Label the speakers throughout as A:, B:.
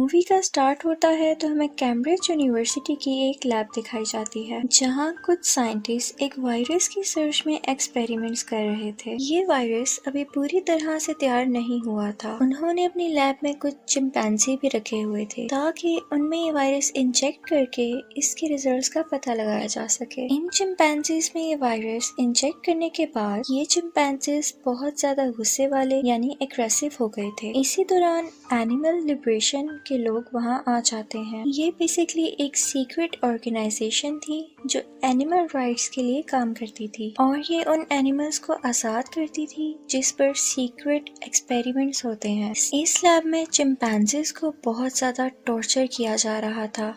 A: Movie का start होता है तो हमें कैम्ब्रिज यूनिवर्सिटी की एक लैब दिखाई जाती है जहां कुछ साइंटिस्ट एक वायरस की सर्च में एक्सपेरिमेंट्स कर रहे थे। ये वायरस अभी पूरी तरह से तैयार नहीं हुआ था। उन्होंने अपनी लैब में कुछ चिंपैंजी भी रखे हुए थे ताकि उनमें ये वायरस इंजेक्ट करके इसके रिजल्ट्स का पता लगाया जा सके। इन चिंपैंजीज में ये वायरस इंजेक्ट करने के बाद ये चिंपैंजीज बहुत ज्यादा गुस्से वाले यानी एग्रेसिव हो गए थे। इसी दौरान एनिमल लिबरेशन के लोग वहां आ जाते हैं। ये बेसिकली एक सीक्रेट ऑर्गेनाइजेशन थी जो एनिमल राइट्स के लिए काम करती थी और ये उन एनिमल्स को आजाद करती थी जिस पर सीक्रेट एक्सपेरिमेंट्स होते हैं। इस लैब में चिंपैंजीज को बहुत ज्यादा टॉर्चर किया जा रहा था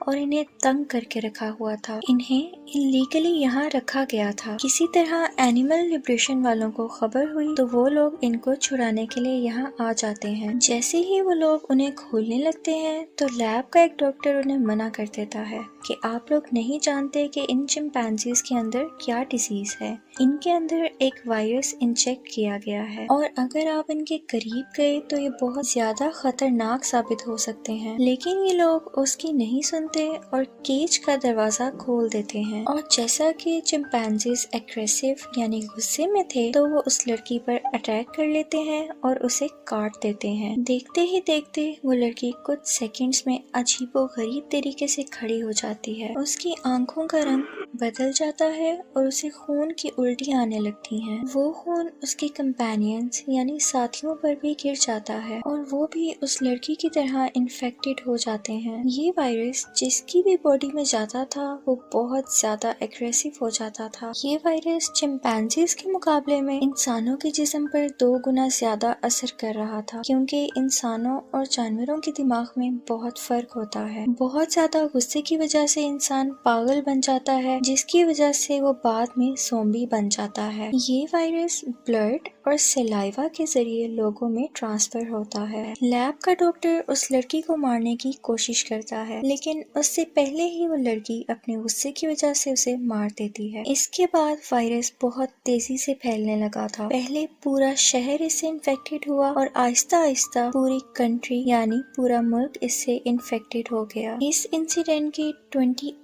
A: और इन्हें तंग करके रखा हुआ था। इन्हें इलीगली यहाँ रखा गया था। किसी तरह एनिमल लिबरेशन वालों को खबर हुई तो वो लोग इनको छुड़ाने के लिए यहाँ आ जाते हैं। जैसे ही वो लोग उन्हें खोलने लगते हैं तो लैब का एक डॉक्टर उन्हें मना कर देता है कि आप लोग नहीं जानते कि इन चिंपैंजीज के अंदर क्या डिजीज है। इनके अंदर एक वायरस इंजेक्ट किया गया है और अगर आप इनके करीब गए तो ये बहुत ज्यादा खतरनाक साबित हो सकते हैं। लेकिन ये लोग उसकी नहीं सुनते और केज का दरवाजा खोल देते हैं और जैसा कि चिंपैंजीज एग्रेसिव यानी गुस्से में थे तो वो उस लड़की पर अटैक कर लेते हैं और उसे काट देते हैं। देखते ही देखते वो लड़की कुछ सेकंड्स में अजीबोगरीब तरीके से खड़ी हो जाती है। उसकी आंखों का रंग बदल जाता है और उसे खून की उल्टी आने लगती हैं। वो खून उसके कंपेनियंस यानी साथियों पर भी गिर जाता है और वो भी उस लड़की की तरह इन्फेक्टेड हो जाते हैं। ये वायरस जिसकी भी बॉडी में जाता था वो बहुत ज्यादा एग्रेसिव हो जाता था। ये वायरस चिंपैंजीज के मुकाबले में इंसानों के जिस्म पर 2 गुना ज्यादा असर कर रहा था क्योंकि इंसानों और जानवरों के दिमाग में बहुत फर्क होता है। बहुत ज्यादा गुस्से की वजह से इंसान पागल बन जाता है जिसकी वजह से वो बाद में ज़ॉम्बी बन जाता है। ये वायरस ब्लड और सलाइवा के जरिए लोगों में ट्रांसफर होता है। लैब का डॉक्टर उस लड़की को मारने की कोशिश करता है लेकिन उससे पहले ही वो लड़की अपने गुस्से की वजह से उसे मार देती है। इसके बाद वायरस बहुत तेजी से फैलने लगा था। पहले पूरा शहर इससे इन्फेक्टेड हुआ और आहिस्ता आहिस्ता पूरी कंट्री यानी पूरा मुल्क इससे इन्फेक्टेड हो गया। इस इंसिडेंट के 28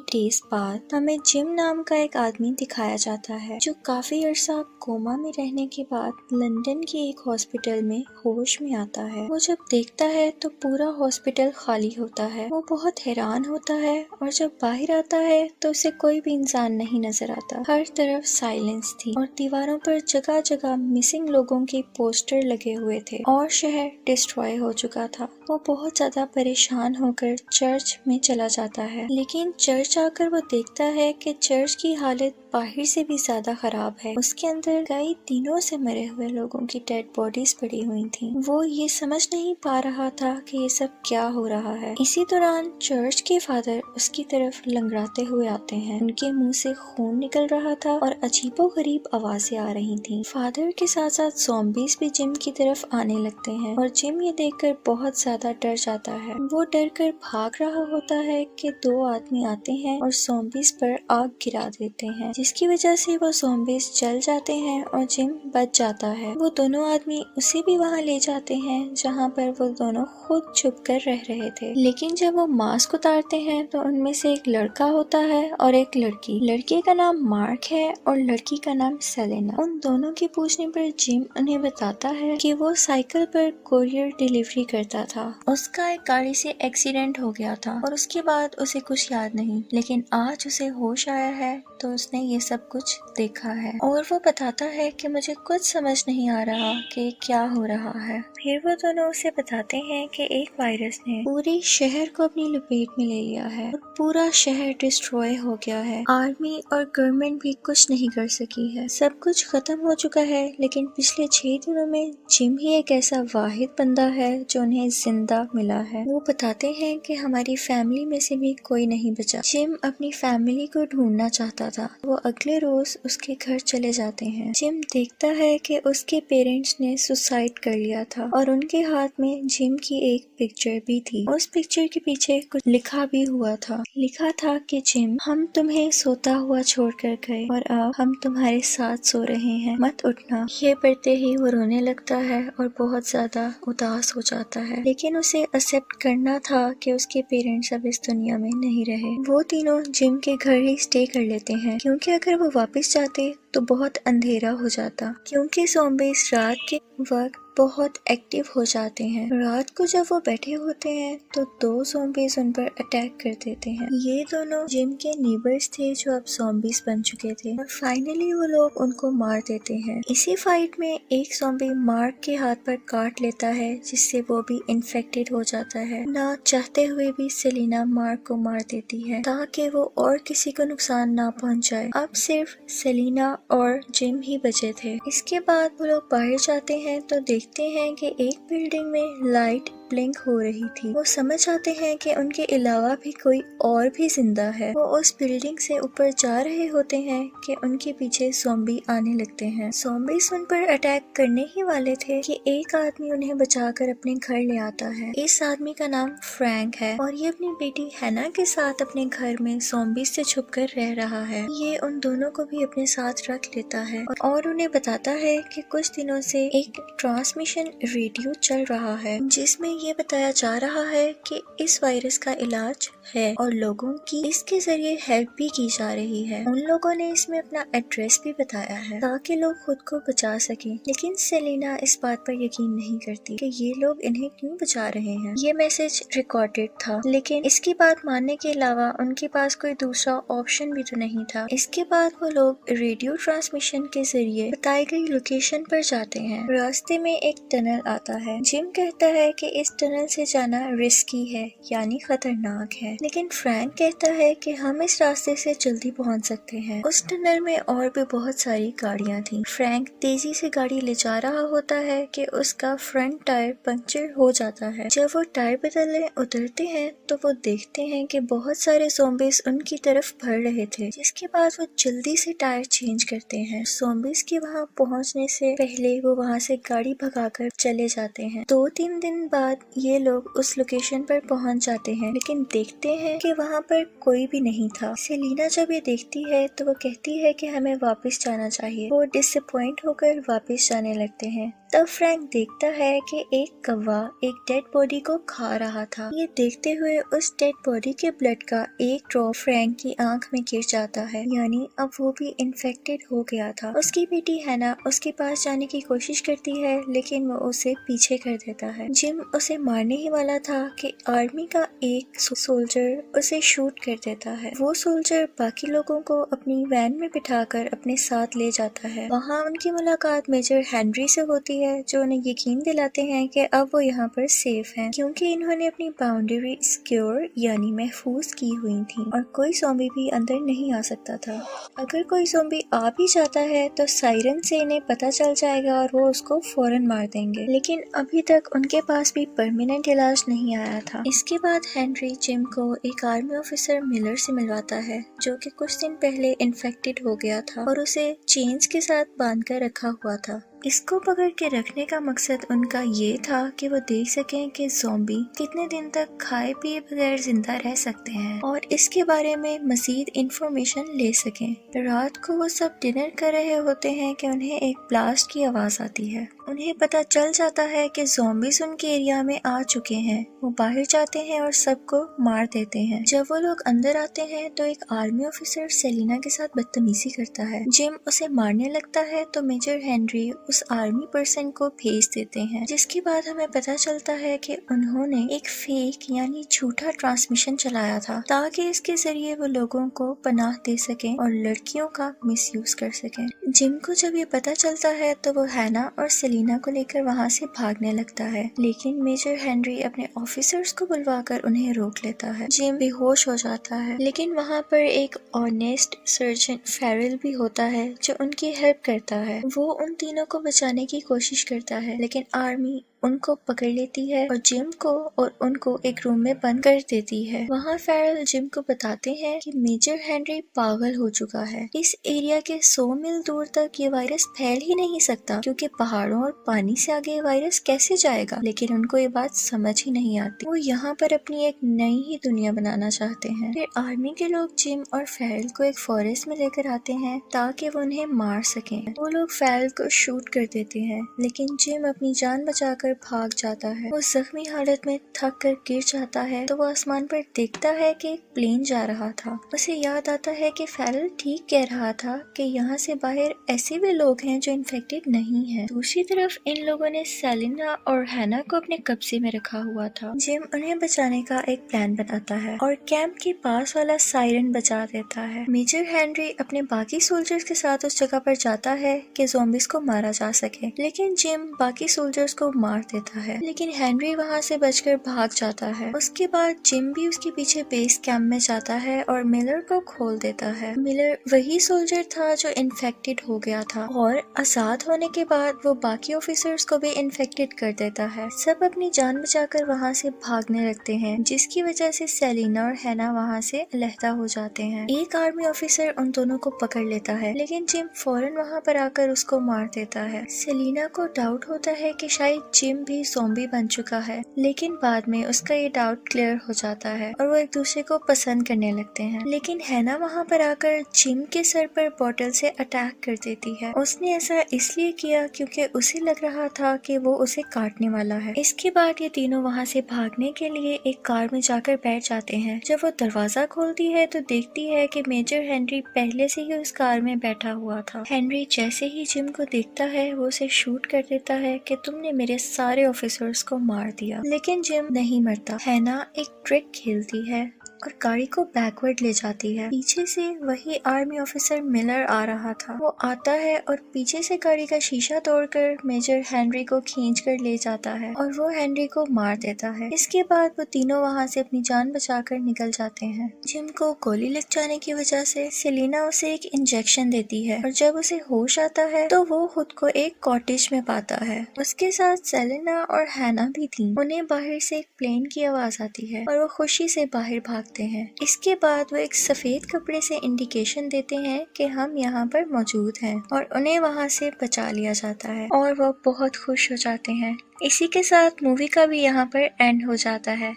A: डेज बाद हमें जिम नाम का एक आदमी दिखाया जाता है जो काफी अरसा कोमा में रहने के बाद लंदन के एक हॉस्पिटल में होश में आता है। वो जब देखता है तो पूरा हॉस्पिटल खाली होता है। वो बहुत हैरान होता है और जब बाहर आता है तो उसे कोई भी इंसान नहीं नजर आता। हर तरफ साइलेंस थी और दीवारों पर जगह जगह मिसिंग लोगों के पोस्टर लगे हुए थे और शहर डिस्ट्रॉय हो चुका था। वो बहुत ज्यादा परेशान होकर चर्च में चला जाता है लेकिन चर्च आकर वो देखता है कि चर्च की हालत बाहर से भी ज्यादा खराब है। उसके अंदर कई दिनों से मरे हुए लोगों की डेड बॉडीज पड़ी हुई थी। वो ये समझ नहीं पा रहा था कि ये सब क्या हो रहा है। इसी दौरान चर्च के फादर उसकी तरफ लंगड़ाते हुए आते हैं। उनके मुंह से खून निकल रहा था और अजीबोगरीब आवाजें आ रही थी। फादर के साथ साथ ज़ॉम्बीज भी जिम की तरफ आने लगते हैं और जिम ये देखकर बहुत ज्यादा डर जाता है। वो डर कर भाग रहा होता है कि 2 आदमी आते हैं और ज़ॉम्बीज पर आग गिरा देते हैं जिसकी वजह से वो ज़ॉम्बीज जल जाते हैं और जिम बच जाता है। वो दोनों आदमी उसे भी वहाँ ले जाते हैं जहाँ पर वो दोनों खुद छुप कर रह रहे थे। लेकिन जब वो मास्क उतारते हैं तो उनमें से एक लड़का होता है और एक लड़की। लड़के का नाम मार्क है और लड़की का नाम सेलेना। उन दोनों के पूछने पर जिम उन्हें बताता है कि वो साइकिल पर कोरियर डिलीवरी करता था। उसका एक गाड़ी से एक्सीडेंट हो गया था और उसके बाद उसे कुछ याद नहीं, लेकिन आज उसे होश आया है तो उसने ये सब कुछ देखा है और वो बताता है कि मुझे कुछ समझ नहीं आ रहा कि क्या हो रहा है। फिर वो दोनों उसे बताते हैं कि एक वायरस ने पूरे शहर को अपनी लपेट में ले लिया है और पूरा शहर डिस्ट्रॉय हो गया है। आर्मी और गवर्नमेंट भी कुछ नहीं कर सकी है। सब कुछ खत्म हो चुका है लेकिन पिछले 6 दिनों में जिम ही एक ऐसा वाहिद बंदा है जो उन्हें जिंदा मिला है। वो बताते हैं कि हमारी फैमिली में से भी कोई नहीं बचा। जिम अपनी फैमिली को ढूंढना चाहता था। वो अगले रोज उसके घर चले जाते हैं। जिम देखता है कि उसके पेरेंट्स ने सुसाइड कर लिया था और उनके हाथ में जिम की एक पिक्चर भी थी। उस पिक्चर के पीछे कुछ लिखा भी हुआ था। लिखा था कि जिम, हम तुम्हें सोता हुआ छोड़कर गए और अब हम तुम्हारे साथ सो रहे हैं, मत उठना। ये पढ़ते ही वो रोने लगता है और बहुत ज्यादा उदास हो जाता है, लेकिन उसे एक्सेप्ट करना था कि उसके पेरेंट्स अब इस दुनिया में नहीं रहे। वो तीनों जिम के घर ही स्टे कर लेते हैं, क्योंकि अगर वो वापस जाते तो बहुत अंधेरा हो जाता, क्योंकि ज़ॉम्बीज़ रात के वक्त बहुत एक्टिव हो जाते हैं। रात को जब वो बैठे होते हैं तो दो ज़ॉम्बीज़ उन पर अटैक कर देते हैं। ये दोनों जिम के नेबर्स थे जो अब ज़ॉम्बीज़ बन चुके थे और फाइनली वो लोग उनको मार देते हैं। इसी फाइट में एक ज़ॉम्बी मार्क के हाथ पर काट लेता है, जिससे वो भी इन्फेक्टेड हो जाता है। ना चाहते हुए भी सेलिना मार्क को मार देती है ताकि वो और किसी को नुकसान ना पहुंचाए। अब सिर्फ सेलिना और जिम ही बचे थे। इसके बाद वो लोग बाहर जाते हैं तो देखते हैं कि एक बिल्डिंग में लाइट ब्लिंक हो रही थी। वो समझ आते हैं कि उनके अलावा भी कोई और भी जिंदा है। वो उस बिल्डिंग से ऊपर जा रहे होते हैं कि उनके पीछे ज़ॉम्बी आने लगते हैं। ज़ॉम्बीज़ उन पर अटैक करने ही वाले थे कि एक आदमी उन्हें बचाकर अपने घर ले आता है। इस आदमी का नाम फ्रैंक है और ये अपनी बेटी हैना के साथ अपने घर में ज़ॉम्बीज़ से छुपकर रह रहा है। ये उन दोनों को भी अपने साथ रख लेता है और उन्हें बताता है कि कुछ दिनों से एक ट्रांसमिशन रेडियो चल रहा है, जिसमें ये बताया जा रहा है कि इस वायरस का इलाज है और लोगों की इसके जरिए हेल्प भी की जा रही है। उन लोगों ने इसमें अपना एड्रेस भी बताया है ताकि लोग खुद को बचा सकें, लेकिन सेलिना इस बात पर यकीन नहीं करती कि ये लोग इन्हें क्यों बचा रहे हैं। ये मैसेज रिकॉर्डेड था, लेकिन इसकी बात मानने के अलावा उनके पास कोई दूसरा ऑप्शन भी तो नहीं था। इसके बाद वो लोग रेडियो ट्रांसमिशन के जरिए बताई गई लोकेशन पर जाते हैं। रास्ते में एक टनल आता है। जिम कहता है कि इस टनल से जाना रिस्की है, यानी खतरनाक है, लेकिन फ्रैंक कहता है कि हम इस रास्ते से जल्दी पहुंच सकते हैं। उस टनल में और भी बहुत सारी गाड़ियां थी। फ्रैंक तेजी से गाड़ी ले जा रहा होता है कि उसका फ्रंट टायर पंक्चर हो जाता है। जब वो टायर बदलने उतरते हैं तो वो देखते हैं कि बहुत सारे ज़ॉम्बीज़ उनकी तरफ बढ़ रहे थे, जिसके बाद वो जल्दी से टायर चेंज करते हैं। ज़ॉम्बीज़ के वहां पहुंचने से पहले वो वहां से गाड़ी भगाकर चले जाते हैं। 2-3 दिन बाद ये लोग उस लोकेशन पर पहुंच जाते हैं, लेकिन देखते हैं कि वहां पर कोई भी नहीं था। सेलिना जब ये देखती है तो वो कहती है कि हमें वापस जाना चाहिए। वो डिसअपॉइंट होकर वापस जाने लगते हैं। तब फ्रैंक देखता है कि एक कौवा एक डेड बॉडी को खा रहा था। ये देखते हुए उस डेड बॉडी के ब्लड का एक ड्रॉप फ्रैंक की आंख में गिर जाता है, यानी अब वो भी इन्फेक्टेड हो गया था। उसकी बेटी हैना उसके पास जाने की कोशिश करती है, लेकिन वो उसे पीछे कर देता है। जिम उसे मारने ही वाला था कि आर्मी का एक सोल्जर उसे शूट कर देता है। वो सोल्जर बाकी लोगों को अपनी वैन में बिठाकर अपने साथ ले जाता है। वहाँ उनकी मुलाकात मेजर हेनरी से होती है, जो उन्हें यकीन दिलाते हैं कि अब वो यहाँ पर सेफ हैं, क्योंकि इन्होंने अपनी बाउंड्री सिक्योर यानी महफूज की हुई थी और कोई ज़ॉम्बी भी अंदर नहीं आ सकता था। अगर कोई ज़ॉम्बी आ भी जाता है तो सायरन से इन्हें पता चल जाएगा और वो उसको फौरन मार देंगे, लेकिन अभी तक उनके पास भी परमानेंट इलाज नहीं आया था। इसके बाद हेनरी जिम को एक आर्मी ऑफिसर मिलर से मिलवाता है, जो कि कुछ दिन पहले इन्फेक्टेड हो गया था और उसे चेन्स के साथ बांध कर रखा हुआ था। इसको पकड़ के रखने का मकसद उनका ये था कि वो देख सकें कि ज़ॉम्बी कितने दिन तक खाए पिए बगैर जिंदा रह सकते हैं और इसके बारे में मजीद इंफॉर्मेशन ले सकें। रात को वो सब डिनर कर रहे होते हैं कि उन्हें एक ब्लास्ट की आवाज आती है। उन्हें पता चल जाता है कि ज़ॉम्बीज़ उनके एरिया में आ चुके हैं। वो बाहर जाते हैं और सबको मार देते हैं। जब वो लोग अंदर आते हैं तो एक आर्मी ऑफिसर सेलिना के साथ बदतमीजी करता है। जिम उसे मारने लगता है तो मेजर हेनरी उस आर्मी पर्सन को भेज देते हैं, जिसके बाद हमें पता चलता है कि उन्होंने एक फेक यानी झूठा ट्रांसमिशन चलाया था ताकि इसके जरिए वो लोगों को पनाह दे सकें और लड़कियों का मिसयूज कर सकें। जिम को जब ये पता चलता है तो वो हैना और सेलिना को लेकर वहाँ से भागने लगता है, लेकिन मेजर हेनरी अपने ऑफिसर्स को बुलवाकर उन्हें रोक लेता है। जिम बेहोश हो जाता है, लेकिन वहाँ पर एक ऑनेस्ट सर्जन फेरल भी होता है जो उनकी हेल्प करता है। वो उन तीनों को बचाने की कोशिश करता है, लेकिन आर्मी ان کو پکڑ لیتی ہے اور جم کو اور ان کو ایک روم میں بند کر دیتی ہے۔ وہاں فیرل جم کو بتاتے ہیں کہ میجر ہنری پاگل ہو چکا ہے، اس ایریا کے 100 میل دور تک یہ وائرس پھیل ہی نہیں سکتا کیونکہ پہاڑوں اور پانی سے آگے وائرس کیسے جائے گا، لیکن ان کو یہ بات سمجھ ہی نہیں آتی۔ وہ یہاں پر اپنی ایک نئی ہی دنیا بنانا چاہتے ہیں۔ پھر آرمی کے لوگ جم اور فیرل کو ایک فارسٹ میں لے کر آتے ہیں تاکہ وہ انہیں مار سکیں۔ وہ لوگ فیرل کو شوٹ کر دیتے ہیں لیکن جم اپنی جان بچا کر بھاگ جاتا ہے۔ وہ زخمی حالت میں تھک کر گر جاتا ہے تو وہ آسمان پر دیکھتا ہے کہ ایک پلین جا رہا تھا۔ اسے یاد آتا ہے کہ فیرل ٹھیک کہہ رہا تھا کہ یہاں سے باہر ایسے بھی لوگ ہیں جو انفیکٹڈ نہیں ہیں۔ دوسری طرف ان لوگوں نے سیلینا اور ہینا کو اپنے قبضے میں رکھا ہوا تھا۔ جم انہیں بچانے کا ایک پلان بناتا ہے اور کیمپ کے پاس والا سائرن بچا دیتا ہے۔ میجر ہنری اپنے باقی سولجرز کے ساتھ اس جگہ پر جاتا ہے کہ زومبیز کو مارا جا سکے، لیکن جم باقی سولجرز کو مار دیتا ہے، لیکن ہنری وہاں سے بچ کر بھاگ جاتا ہے۔ اس کے بعد جم بھی اس کے پیچھے بیس کیمپ میں جاتا ہے اور ملر کو کھول دیتا ہے۔ ملر وہی سولجر تھا جو انفیکٹڈ ہو گیا تھا اور آزاد ہونے کے بعد وہ باقی آفیسرز کو بھی انفیکٹڈ کر دیتا ہے۔ سب اپنی جان بچا کر وہاں سے بھاگنے لگتے ہیں جس کی وجہ سے سیلینا اور ہینا وہاں سے علیحدہ ہو جاتے ہیں۔ ایک آرمی آفیسر ان دونوں کو پکڑ لیتا ہے لیکن جم فوراً وہاں پر آ کر اس کو مار دیتا ہے۔ سیلینا کو ڈاؤٹ ہوتا ہے کہ شاید جم بھی زومبی بن چکا ہے، لیکن بعد میں اس کا یہ ڈاؤٹ کلیئر ہو جاتا ہے اور وہ ایک دوسرے کو پسند کرنے لگتے ہیں۔ لیکن ہینا وہاں پر آ کر جم کے سر پر بوٹل سے اٹیک کر دیتی ہے۔ اس نے ایسا اس لیے کیا کیونکہ اسے لگ رہا تھا کہ وہ اسے کاٹنے والا ہے۔ اس کے بعد یہ تینوں وہاں سے بھاگنے کے لیے ایک کار میں جا کر بیٹھ جاتے ہیں۔ جب وہ دروازہ کھولتی ہے تو دیکھتی ہے کہ میجر ہنری پہلے سے ہی اس کار میں بیٹھا ہوا تھا۔ ہنری جیسے ہی جم کو دیکھتا ہے وہ اسے شوٹ کر دیتا ہے کہ تم نے میرے سارے آفیسرز کو مار دیا، لیکن جم نہیں مرتا۔ ہینا ایک ٹرک کھیلتی ہے اور گاڑی کو بیکورڈ لے جاتی ہے۔ پیچھے سے وہی آرمی آفیسر ملر آ رہا تھا۔ وہ آتا ہے اور پیچھے سے گاڑی کا شیشہ توڑ کر میجر ہنری کو کھینچ کر لے جاتا ہے اور وہ ہنری کو مار دیتا ہے۔ اس کے بعد وہ تینوں وہاں سے اپنی جان بچا کر نکل جاتے ہیں۔ جم کو گولی لگ جانے کی وجہ سے سیلینا اسے ایک انجیکشن دیتی ہے اور جب اسے ہوش آتا ہے تو وہ خود کو ایک کاٹیج میں پاتا ہے۔ اس کے ساتھ سیلینا اور ہینا بھی تھیں۔ انہیں باہر سے ایک پلین کی آواز آتی ہے اور وہ خوشی سے باہر بھاگتے ہیں۔ اس کے بعد وہ ایک سفید کپڑے سے انڈیکیشن دیتے ہیں کہ ہم یہاں پر موجود ہیں اور انہیں وہاں سے بچا لیا جاتا ہے اور وہ بہت خوش ہو جاتے ہیں۔ اسی کے ساتھ مووی کا بھی یہاں پر اینڈ ہو جاتا ہے۔